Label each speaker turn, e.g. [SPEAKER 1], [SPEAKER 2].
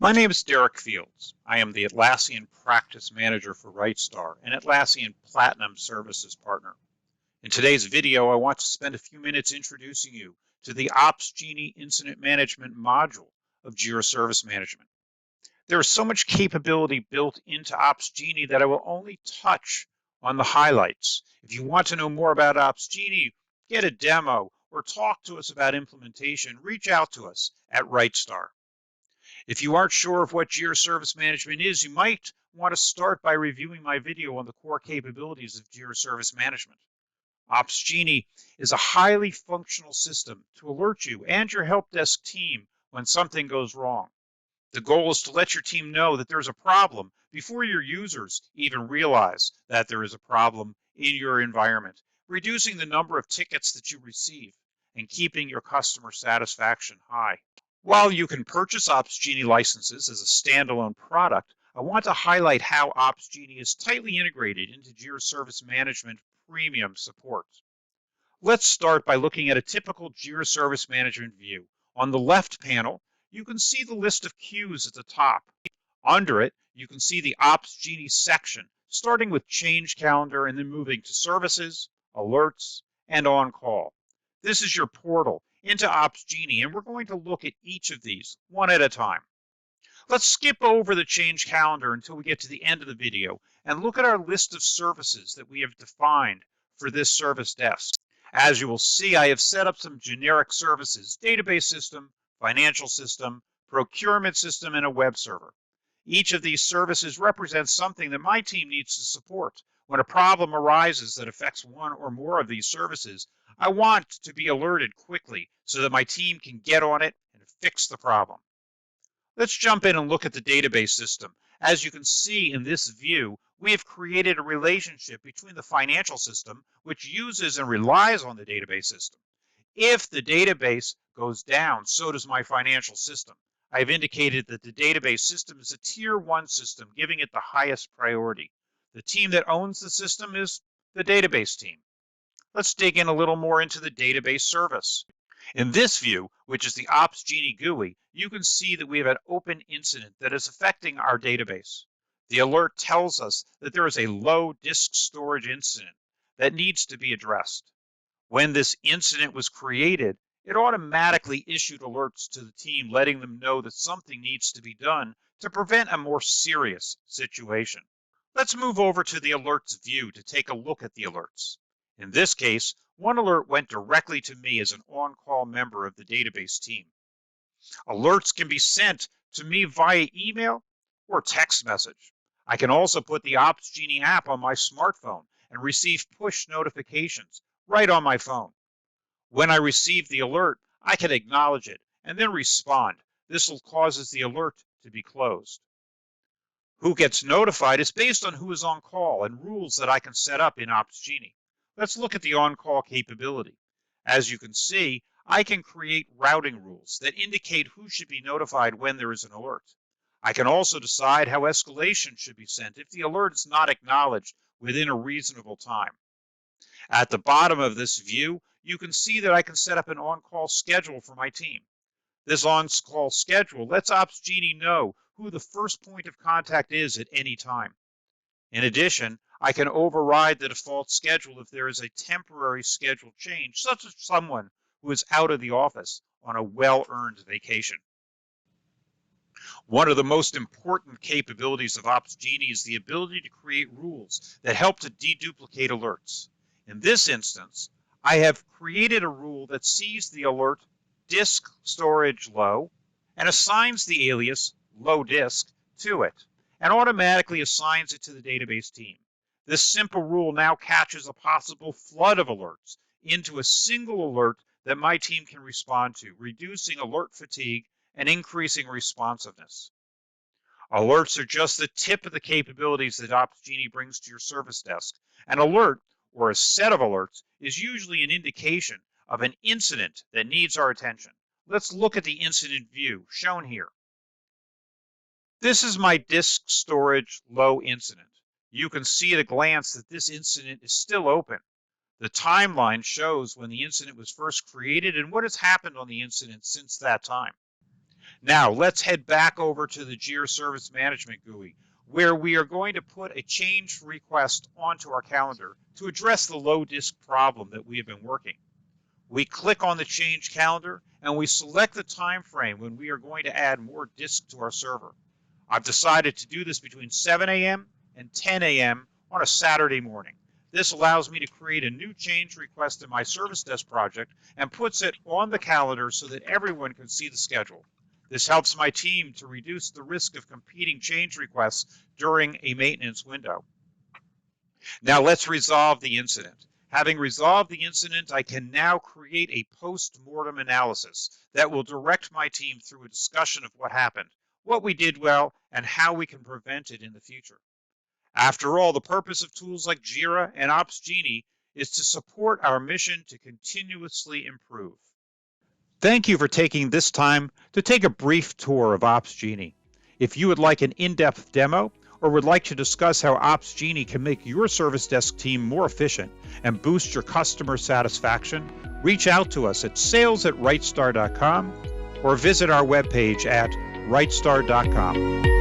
[SPEAKER 1] My name is Derek Fields. I am the Atlassian Practice Manager for Rightstar, an Atlassian Platinum Services Partner. In today's video, I want to spend a few minutes introducing you to the OpsGenie Incident Management module of Jira Service Management. There is so much capability built into OpsGenie that I will only touch on the highlights. If you want to know more about OpsGenie, get a demo, or talk to us about implementation, reach out to us at Rightstar. If you aren't sure of what Jira Service Management is, you might want to start by reviewing my video on the core capabilities of Jira Service Management. OpsGenie is a highly functional system to alert you and your help desk team when something goes wrong. The goal is to let your team know that there's a problem before your users even realize that there is a problem in your environment, reducing the number of tickets that you receive and keeping your customer satisfaction high. While you can purchase OpsGenie licenses as a standalone product, I want to highlight how OpsGenie is tightly integrated into Jira Service Management Premium support. Let's start by looking at a typical Jira Service Management view. On the left panel, you can see the list of queues at the top. Under it, you can see the OpsGenie section, starting with Change Calendar and then moving to Services, Alerts, and On-Call. This is your portal into OpsGenie, and we're going to look at each of these one at a time. Let's skip over the Change Calendar until we get to the end of the video and look at our list of services that we have defined for this service desk. As you will see, I have set up some generic services: database system, financial system, procurement system, and a web server. Each of these services represents something that my team needs to support. When a problem arises that affects one or more of these services, I want to be alerted quickly so that my team can get on it and fix the problem. Let's jump in and look at the database system. As you can see in this view, we have created a relationship between the financial system, which uses and relies on the database system. If the database goes down, so does my financial system. I have indicated that the database system is a Tier 1 system, giving it the highest priority. The team that owns the system is the database team. Let's dig in a little more into the database service. In this view, which is the OpsGenie GUI, you can see that we have an open incident that is affecting our database. The alert tells us that there is a low disk storage incident that needs to be addressed. When this incident was created, it automatically issued alerts to the team, letting them know that something needs to be done to prevent a more serious situation. Let's move over to the alerts view to take a look at the alerts. In this case, one alert went directly to me as an on-call member of the database team. Alerts can be sent to me via email or text message. I can also put the OpsGenie app on my smartphone and receive push notifications right on my phone. When I receive the alert, I can acknowledge it and then respond. This will cause the alert to be closed. Who gets notified is based on who is on call and rules that I can set up in OpsGenie. Let's look at the on-call capability. As you can see, I can create routing rules that indicate who should be notified when there is an alert. I can also decide how escalation should be sent if the alert is not acknowledged within a reasonable time. At the bottom of this view, you can see that I can set up an on-call schedule for my team. This on-call schedule lets OpsGenie know who the first point of contact is at any time. In addition, I can override the default schedule if there is a temporary schedule change, such as someone who is out of the office on a well-earned vacation. One of the most important capabilities of OpsGenie is the ability to create rules that help to deduplicate alerts. In this instance, I have created a rule that sees the alert disk storage low and assigns the alias low disk to it and automatically assigns it to the database team. This simple rule now catches a possible flood of alerts into a single alert that my team can respond to, reducing alert fatigue and increasing responsiveness. Alerts are just the tip of the capabilities that OpsGenie brings to your service desk. An alert, or a set of alerts, is usually an indication of an incident that needs our attention. Let's look at the incident view shown here. This is my disk storage low incident. You can see at a glance that this incident is still open. The timeline shows when the incident was first created and what has happened on the incident since that time. Now let's head back over to the Jira Service Management GUI, where we are going to put a change request onto our calendar to address the low disk problem that we have been working. We click on the change calendar and we select the time frame when we are going to add more disk to our server. I've decided to do this between 7 a.m. and 10 a.m. on a Saturday morning. This allows me to create a new change request in my service desk project and puts it on the calendar so that everyone can see the schedule. This helps my team to reduce the risk of competing change requests during a maintenance window. Now let's resolve the incident. Having resolved the incident, I can now create a post-mortem analysis that will direct my team through a discussion of what happened, what we did well, and how we can prevent it in the future. After all, the purpose of tools like Jira and OpsGenie is to support our mission to continuously improve. Thank you for taking this time to take a brief tour of OpsGenie. If you would like an in-depth demo or would like to discuss how OpsGenie can make your service desk team more efficient and boost your customer satisfaction, reach out to us at sales@rightstar.com or visit our webpage at rightstar.com.